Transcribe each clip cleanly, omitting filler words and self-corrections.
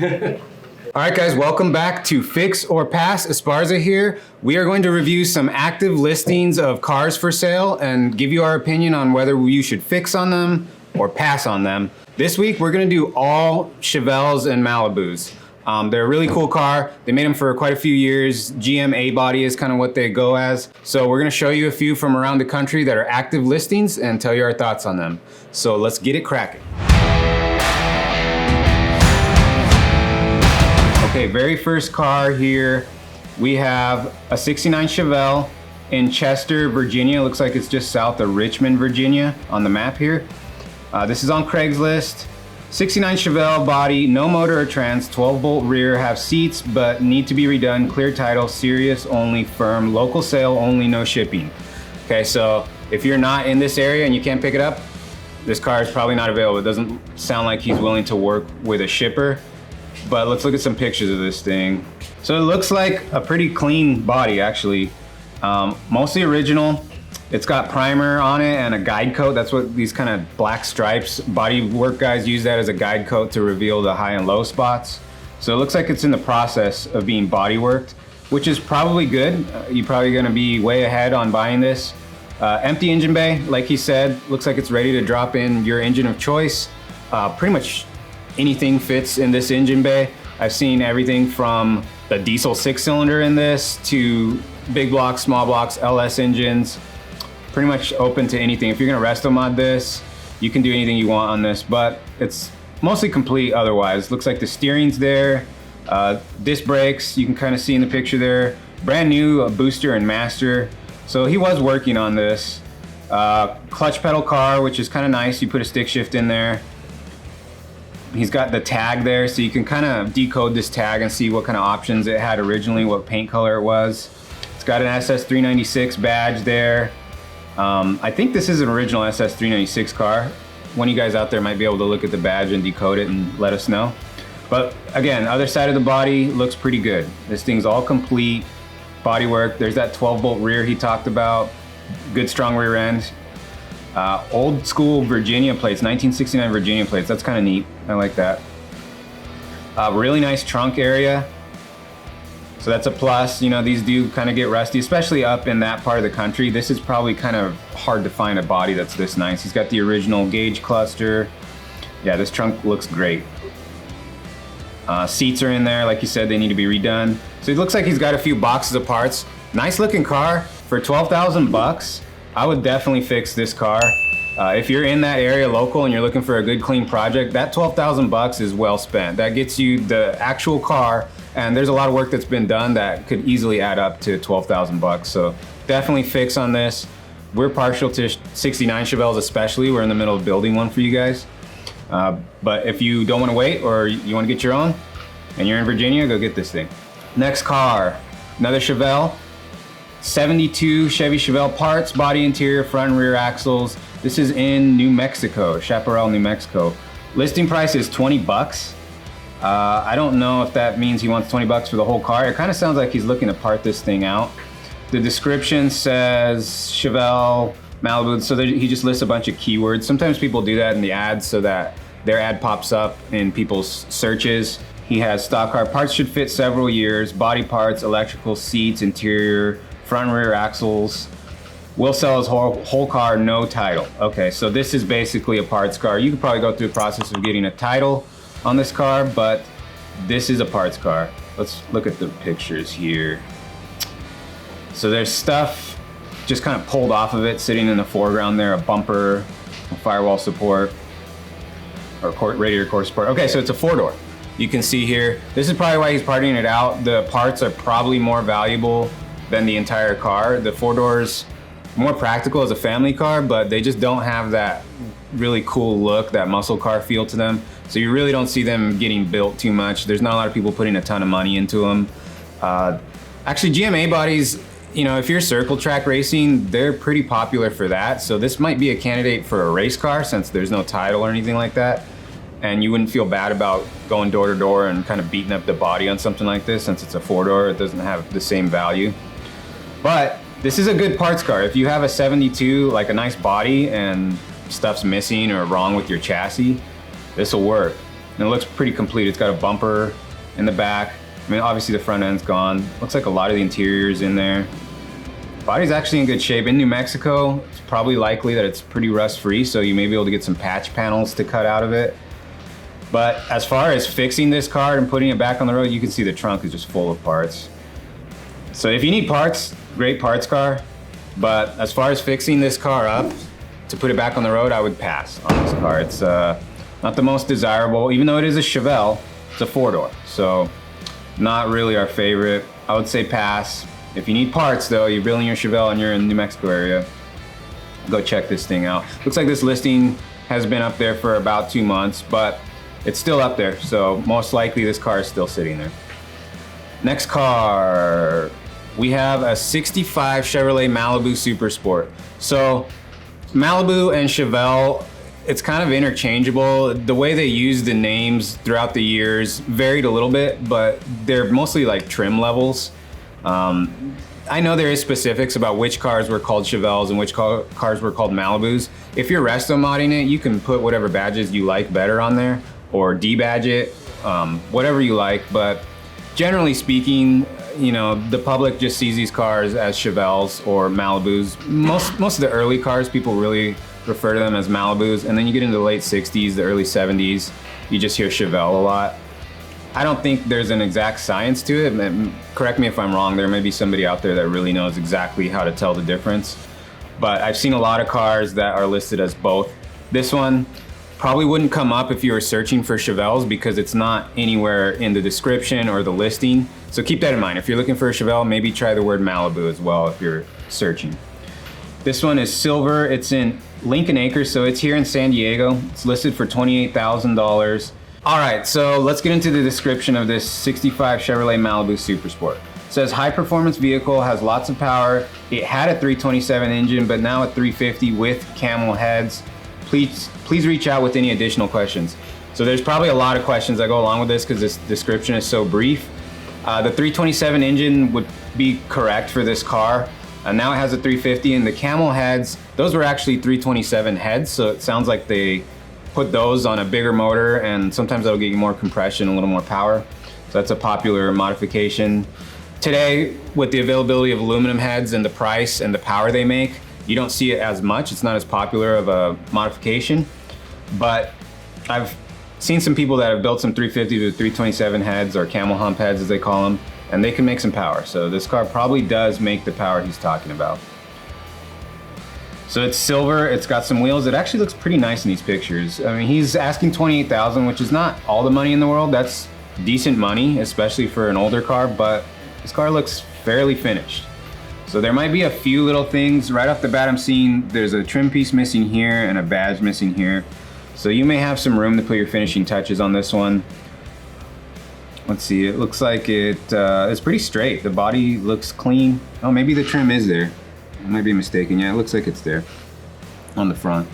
All right, guys, welcome back to Fix or Pass. Esparza here. We are going to review some active listings of cars for sale and give you our opinion on whether you should fix on them or pass on them. This week, we're going to do all Chevelles and Malibus. They're a really cool car. They made them for quite a few years. GM A-body is kind of what they go as. So we're going to show you a few from around the country that are active listings and tell you our thoughts on them. So let's get it cracking. Okay, very first car here, we have a 69 Chevelle in Chester, Virginia. Looks like it's just south of Richmond, Virginia on the map here. This is on Craigslist. 69 Chevelle body, no motor or trans, 12-bolt rear, have seats but need to be redone, clear title, serious only, firm, local sale only, no shipping. Okay, so if you're not in this area and you can't pick it up, this car is probably not available. It doesn't sound like he's willing to work with a shipper. But let's look at some pictures of this thing. So it looks like a pretty clean body, actually. Mostly original. It's got primer on it and a guide coat. That's what these kind of black stripes, body work guys use that as a guide coat to reveal the high and low spots. So it looks like it's in the process of being body worked, which is probably good. You're probably gonna be way ahead on buying this. Empty engine bay, like he said, looks like it's ready to drop in your engine of choice. Pretty much anything fits in this engine bay. I've seen everything from the diesel 6-cylinder in this to big blocks, small blocks, LS engines. Pretty much open to anything. If you're gonna RestoMod this, you can do anything you want on this, but it's mostly complete otherwise. Looks like the steering's there. Disc brakes, you can kind of see in the picture there. Brand new booster and master. So he was working on this. Clutch pedal car, which is kind of nice. You put a stick shift in there. He's got the tag there, so you can kind of decode this tag and see what kind of options it had originally, what paint color it was. It's got an SS396 badge there. I think this is an original SS396 car. One of you guys out there might be able to look at the badge and decode it and let us know. But again, other side of the body looks pretty good. This thing's all complete, bodywork. There's that 12-bolt rear he talked about. Good strong rear end. Old school Virginia plates, 1969 Virginia plates. That's kind of neat. I like that. Really nice trunk area. So that's a plus. You know, these do kind of get rusty, especially up in that part of the country. This is probably kind of hard to find a body that's this nice. He's got the original gauge cluster. Yeah, this trunk looks great. Seats are in there. Like you said, they need to be redone. So it looks like he's got a few boxes of parts. Nice looking car. For 12,000 bucks, I would definitely fix this car. If you're in that area local and you're looking for a good clean project, that 12,000 bucks is well spent. That gets you the actual car, and there's a lot of work that's been done that could easily add up to 12,000 bucks. So definitely fix on this. We're partial to 69 Chevelles especially. We're in the middle of building one for you guys. But if you don't want to wait or you want to get your own and you're in Virginia, go get this thing. Next car, another Chevelle. 72 Chevy Chevelle parts, body, interior, front and rear axles. This is in New Mexico, Chaparral, New Mexico. Listing price is 20 bucks. I don't know if that means he wants 20 bucks for the whole car. It kind of sounds like he's looking to part this thing out. The description says Chevelle Malibu, so he just lists a bunch of keywords. Sometimes people do that in the ads so that their ad pops up in people's searches. He has stock car parts, should fit several years, body parts, electrical, seats, interior, front and rear axles. Will sell his whole car, no title. Okay, so this is basically a parts car. You could probably go through the process of getting a title on this car, but this is a parts car. Let's look at the pictures here. So there's stuff just kind of pulled off of it, sitting in the foreground there, a bumper, a firewall support, or radiator core support. Okay, so it's a 4-door. You can see here, this is probably why he's parting it out. The parts are probably more valuable than the entire car. The 4-doors, more practical as a family car, but they just don't have that really cool look, that muscle car feel to them. So you really don't see them getting built too much. There's not a lot of people putting a ton of money into them. Actually, GMA bodies, you know, if you're circle track racing, they're pretty popular for that. So this might be a candidate for a race car since there's no title or anything like that. And you wouldn't feel bad about going door to door and kind of beating up the body on something like this since it's a 4-door, it doesn't have the same value. But this is a good parts car. If you have a 72, like a nice body and stuff's missing or wrong with your chassis, this will work. and it looks pretty complete. It's got a bumper in the back. I mean, obviously the front end's gone. Looks like a lot of the interior's in there. Body's actually in good shape. In New Mexico, it's probably likely that it's pretty rust-free, so you may be able to get some patch panels to cut out of it. But as far as fixing this car and putting it back on the road, you can see the trunk is just full of parts. So if you need parts, great parts car. But as far as fixing this car up to put it back on the road, I would pass on this car. It's not the most desirable, even though it is a Chevelle, it's a 4-door. So not really our favorite. I would say pass. If you need parts though, you're building your Chevelle and you're in the New Mexico area, go check this thing out. Looks like this listing has been up there for about 2 months, but it's still up there. So most likely this car is still sitting there. Next car, we have a 65 Chevrolet Malibu Super Sport. So Malibu and Chevelle, it's kind of interchangeable. The way they use the names throughout the years varied a little bit, but they're mostly like trim levels. I know there is specifics about which cars were called Chevelles and which cars were called Malibus. If you're resto-modding it, you can put whatever badges you like better on there, or debadge it, whatever you like. But generally speaking, you know, the public just sees these cars as Chevelles or Malibus. Most of the early cars, people really refer to them as Malibus, and then you get into the late 60s, the early 70s, you just hear Chevelle a lot. I don't think there's an exact science to it. Correct me if I'm wrong, there may be somebody out there that really knows exactly how to tell the difference. But I've seen a lot of cars that are listed as both. This one probably wouldn't come up if you were searching for Chevelles because it's not anywhere in the description or the listing. So keep that in mind. If you're looking for a Chevelle, maybe try the word Malibu as well if you're searching. This one is silver. It's in Lincoln Acres, so it's here in San Diego. It's listed for $28,000. All right, so let's get into the description of this 65 Chevrolet Malibu Super Sport. It says high performance vehicle, has lots of power. It had a 327 engine, but now a 350 with camel heads. Please reach out with any additional questions. So there's probably a lot of questions that go along with this because this description is so brief. The 327 engine would be correct for this car. Now it has a 350, and the camel heads, those were actually 327 heads, so it sounds like they put those on a bigger motor, and sometimes that'll get you more compression, a little more power. So that's a popular modification. Today, with the availability of aluminum heads and the price and the power they make, you don't see it as much. It's not as popular of a modification, but I've seen some people that have built some 350 to 327 heads, or camel hump heads as they call them, and they can make some power. So this car probably does make the power he's talking about. So it's silver, it's got some wheels. It actually looks pretty nice in these pictures. I mean, he's asking $28,000, which is not all the money in the world. That's decent money, especially for an older car, but this car looks fairly finished. So there might be a few little things. Right off the bat, I'm seeing there's a trim piece missing here and a badge missing here. So you may have some room to put your finishing touches on this one. Let's see, it looks like it's pretty straight. The body looks clean. Oh, maybe the trim is there. I might be mistaken. Yeah, it looks like it's there on the front.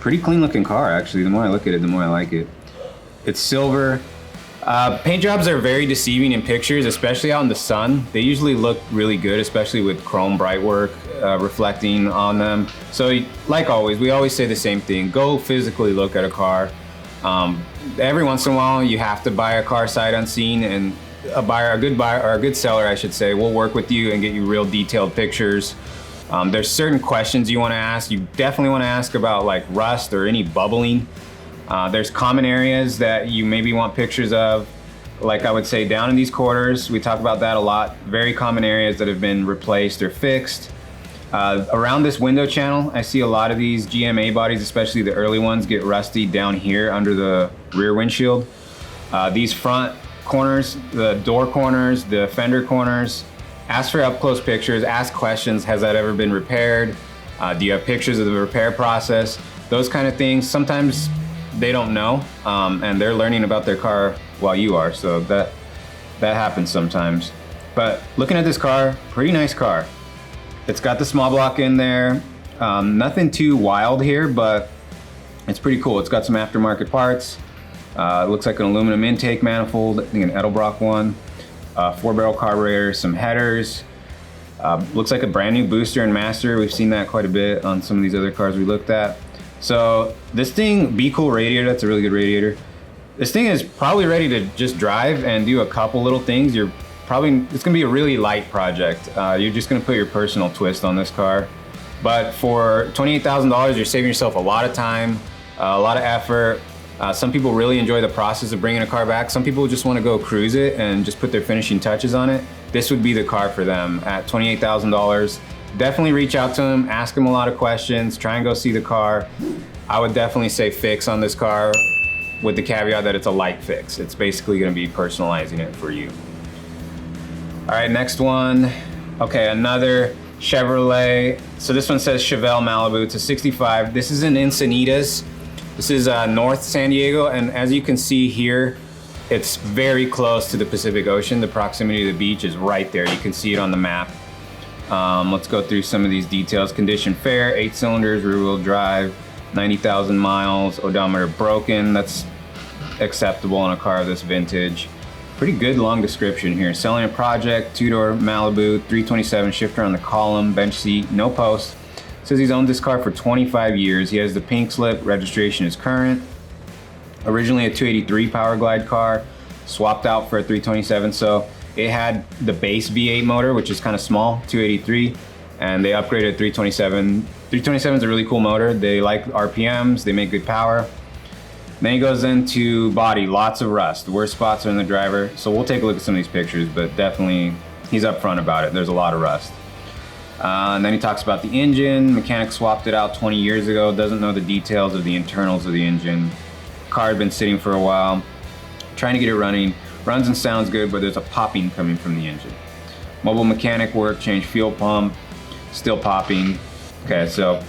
Pretty clean looking car, actually. The more I look at it, the more I like it. It's silver. Paint jobs are very deceiving in pictures, especially out in the sun. They usually look really good, especially with chrome bright work reflecting on them. So like always, we always say the same thing. Go physically look at a car. Every once in a while, you have to buy a car sight unseen, and a good seller, I should say, will work with you and get you real detailed pictures. There's certain questions you want to ask. You definitely want to ask about like rust or any bubbling. There's common areas that you maybe want pictures of. Like I would say down in these quarters, we talk about that a lot. Very common areas that have been replaced or fixed. Around this window channel, I see a lot of these GMA bodies, especially the early ones, get rusty down here under the rear windshield. These front corners, the door corners, the fender corners, ask for up close pictures, ask questions. Has that ever been repaired? Do you have pictures of the repair process? Those kind of things. Sometimes they don't know, and they're learning about their car while you are, so that happens sometimes. But looking at this car, pretty nice car. It's got the small block in there. Nothing too wild here, but it's pretty cool. It's got some aftermarket parts. It looks like an aluminum intake manifold, I think an Edelbrock one. 4-barrel carburetor, some headers. Looks like a brand new booster and master. We've seen that quite a bit on some of these other cars we looked at. So this thing, Be Cool radiator, that's a really good radiator. This thing is probably ready to just drive and do a couple little things. It's gonna be a really light project. You're just gonna put your personal twist on this car. But for $28,000, you're saving yourself a lot of time, a lot of effort. Some people really enjoy the process of bringing a car back. Some people just wanna go cruise it and just put their finishing touches on it. This would be the car for them at $28,000. Definitely reach out to them, ask them a lot of questions, try and go see the car. I would definitely say fix on this car with the caveat that it's a light fix. It's basically gonna be personalizing it for you. All right, next one. Okay, another Chevrolet. So this one says Chevelle Malibu. It's a 65. This is in Encinitas. This is North San Diego, and as you can see here, it's very close to the Pacific Ocean. The proximity to the beach is right there. You can see it on the map. Let's go through some of these details. Condition fair, 8 cylinders, rear wheel drive, 90,000 miles, odometer broken. That's acceptable on a car of this vintage. Pretty good long description here. Selling a project, 2-door Malibu, 327 shifter on the column, bench seat, no post. Says he's owned this car for 25 years. He has the pink slip, registration is current. Originally a 283 Power Glide car, swapped out for a 327. So it had the base V8 motor, which is kind of small, 283, and they upgraded 327. 327 is a really cool motor. They like RPMs, they make good power. Then he goes into body, lots of rust. The worst spots are in the driver. So we'll take a look at some of these pictures, but definitely he's upfront about it. There's a lot of rust. And then he talks about the engine. Mechanic swapped it out 20 years ago. Doesn't know the details of the internals of the engine. Car had been sitting for a while. Trying to get it running. Runs and sounds good, but there's a popping coming from the engine. Mobile mechanic work, change fuel pump, still popping. Okay, so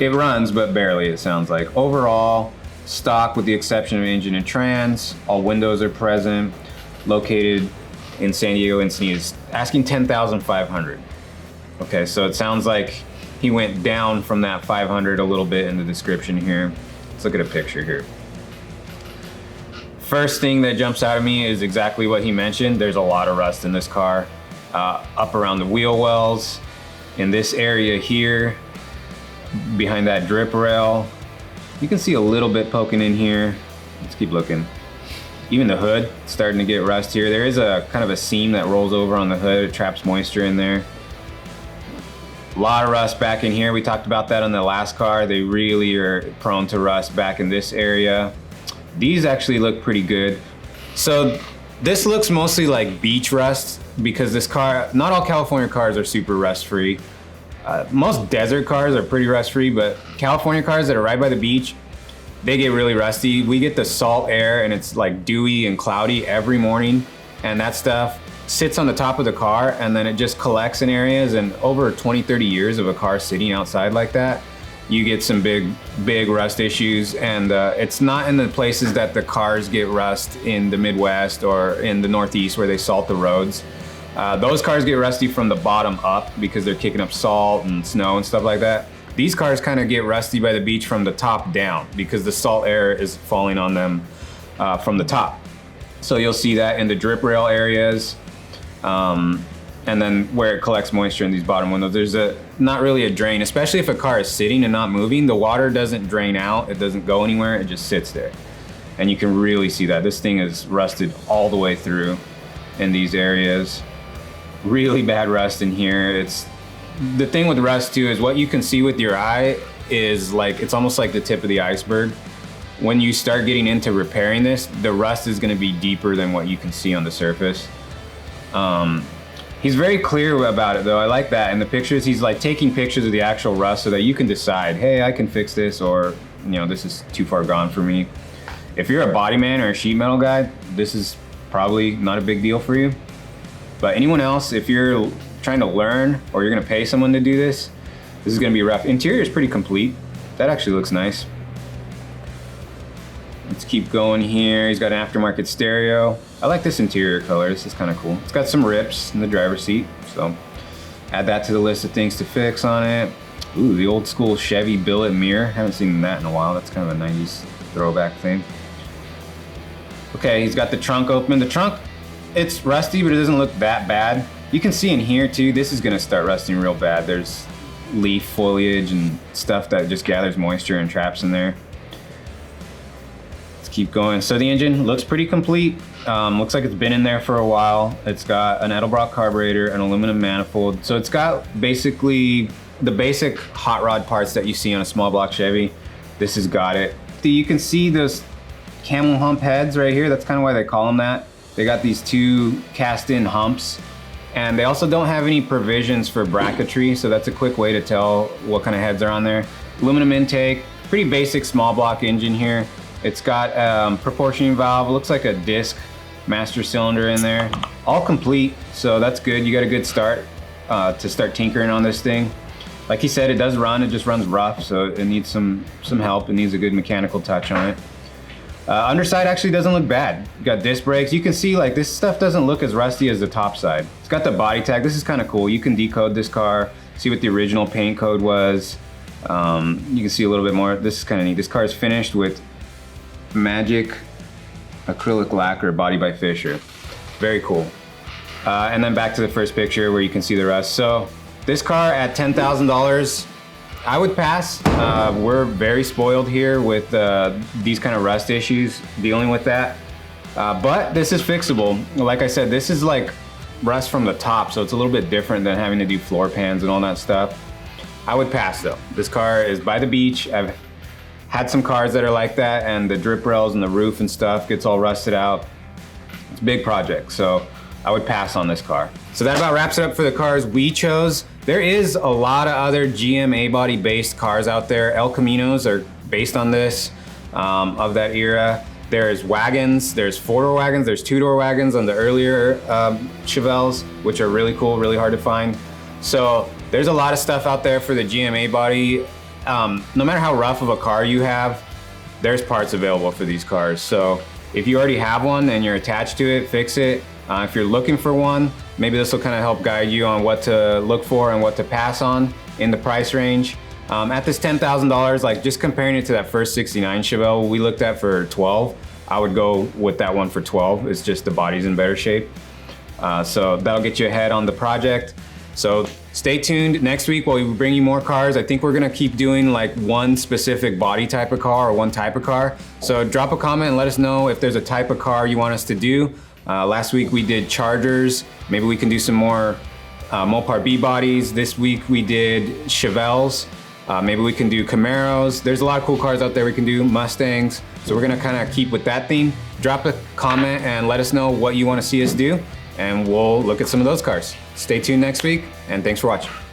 it runs, but barely, it sounds like. Overall, stock with the exception of engine and trans. All windows are present. Located in San Diego, Encinitas. Asking $10,500. Okay, so it sounds like he went down from that 500 a little bit in the description here. Let's look at a picture here. First thing that jumps out at me is exactly what he mentioned. There's a lot of rust in this car. Up around the wheel wells, in this area here, behind that drip rail. You can see a little bit poking in here. Let's keep looking. Even the hood, starting to get rust here. There is a kind of a seam that rolls over on the hood. It traps moisture in there. A lot of rust back in here. We talked about that on the last car. They really are prone to rust back in this area. These actually look pretty good. So this looks mostly like beach rust because this car, not all California cars are super rust free. Most desert cars are pretty rust free, but California cars that are right by the beach, they get really rusty. We get the salt air and it's like dewy and cloudy every morning, and that stuff sits on the top of the car and then it just collects in areas, and over 20, 30 years of a car sitting outside like that, you get some big rust issues. And it's not in the places that the cars get rust in the Midwest or in the Northeast where they salt the roads. Those cars get rusty from the bottom up because they're kicking up salt and snow and stuff like that. These cars kind of get rusty by the beach from the top down because the salt air is falling on them from the top. So you'll see that in the drip rail areas. And then where it collects moisture in these bottom windows, there's not really a drain, especially if a car is sitting and not moving. The water doesn't drain out, it doesn't go anywhere, it just sits there. And you can really see that. This thing is rusted all the way through in these areas. Really bad rust in here. The thing with rust too is what you can see with your eye is like, it's almost like the tip of the iceberg. When you start getting into repairing this, the rust is gonna be deeper than what you can see on the surface. He's very clear about it though. I like that. In the pictures, he's like taking pictures of the actual rust so that you can decide, hey, I can fix this, or this is too far gone for me. If you're a body man or a sheet metal guy, this is probably not a big deal for you. But anyone else, if you're trying to learn or you're gonna pay someone to do this, this is gonna be rough. Interior is pretty complete. That actually looks nice. Let's keep going here. He's got an aftermarket stereo. I like this interior color. This is kind of cool. It's got some rips in the driver's seat, so add that to the list of things to fix on it. Ooh, the old school Chevy billet mirror. Haven't seen that in a while. That's kind of a 90s throwback thing. Okay, he's got the trunk open. The trunk, it's rusty, but it doesn't look that bad. You can see in here too, this is gonna start rusting real bad. There's leaf foliage and stuff that just gathers moisture and traps in there. Let's keep going. So the engine looks pretty complete. Looks like it's been in there for a while. It's got an Edelbrock carburetor, an aluminum manifold. So it's got basically the basic hot rod parts that you see on a small block Chevy. This has got it. You can see those camel hump heads right here. That's kind of why they call them that. They got these two cast in humps. And they also don't have any provisions for bracketry, so that's a quick way to tell what kind of heads are on there. Aluminum intake, pretty basic small block engine here. It's got proportioning valve, looks like a disc master cylinder in there. All complete, so that's good. You got a good start to start tinkering on this thing. Like he said, it does run, it just runs rough, so it needs some help. It needs a good mechanical touch on it. Underside actually doesn't look bad. You got disc brakes. You can see like this stuff doesn't look as rusty as the top side. It's got the body tag. This is kind of cool. You can decode this car, see what the original paint code was. You can see a little bit more. This is kind of neat. This car is finished with Magic acrylic lacquer, body by Fisher. Very cool. And then back to the first picture where you can see the rust. So this car at $10,000, I would pass. We're very spoiled here with these kind of rust issues, dealing with that. But this is fixable. Like I said, this is like rust from the top, so it's a little bit different than having to do floor pans and all that stuff. I would pass though. This car is by the beach. I've had some cars that are like that, and the drip rails and the roof and stuff gets all rusted out. It's a big project, so I would pass on this car. So that about wraps it up for the cars we chose. There is a lot of other GM A-body based cars out there. El Caminos are based on this, of that era. There's wagons, there's four-door wagons, there's two-door wagons on the earlier Chevelles, which are really cool, really hard to find. So there's a lot of stuff out there for the GM A-body. No matter how rough of a car you have, there's parts available for these cars. So if you already have one and you're attached to it, fix it. If you're looking for one, maybe this will kind of help guide you on what to look for and what to pass on in the price range. At this $10,000, like just comparing it to that first 69 Chevelle we looked at for 12, I would go with that one for 12. It's just the body's in better shape. So that'll get you ahead on the project. So stay tuned next week while we bring you more cars. I think we're gonna keep doing like one specific body type of car or one type of car. So drop a comment and let us know if there's a type of car you want us to do. Last week we did Chargers. Maybe we can do some more Mopar B bodies. This week we did Chevelles. Maybe we can do Camaros. There's a lot of cool cars out there we can do, Mustangs. So we're gonna kind of keep with that theme. Drop a comment and let us know what you want to see us do, and we'll look at some of those cars. Stay tuned next week, and thanks for watching.